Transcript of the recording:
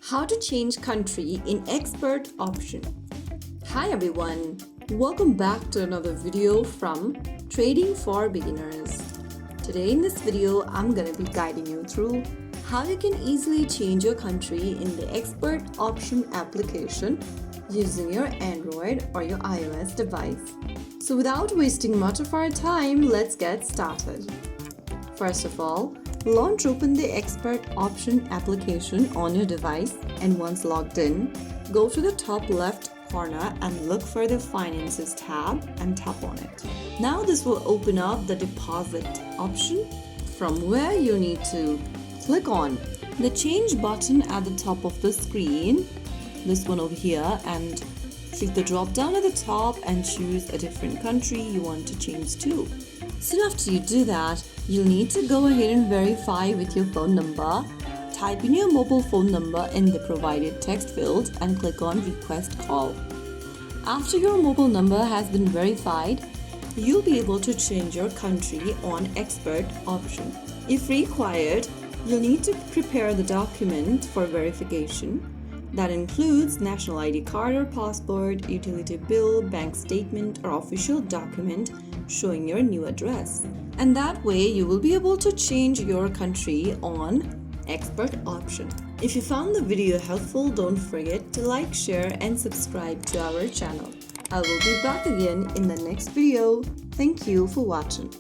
How to change country in expert option. Hi everyone, welcome back to another video from Trading for Beginners. Today in this video, I'm going to be guiding you through how you can easily change your country in the expert option application using your Android or your iOS device. So without wasting much of our time, let's get started. First of all, launch open the expert option application on your device, and once logged in, go to the top left corner and look for the Finances tab and tap on it. Now this will open up the deposit option, from where you need to click on the change button at the top of the screen, this one over here, and click the drop down at the top and choose a different country you want to change to. Soon after you do that, you'll need to go ahead and verify with your phone number. Type in your mobile phone number in the provided text field and click on Request Call. After your mobile number has been verified, you'll be able to change your country on expert option. If required, you'll need to prepare the document for verification. That includes national ID card or passport, utility bill, bank statement, or official document showing your new address. And that way you will be able to change your country on expert option. If you found the video helpful, don't forget to like, share, and subscribe to our channel. I will be back again in the next video. Thank you for watching.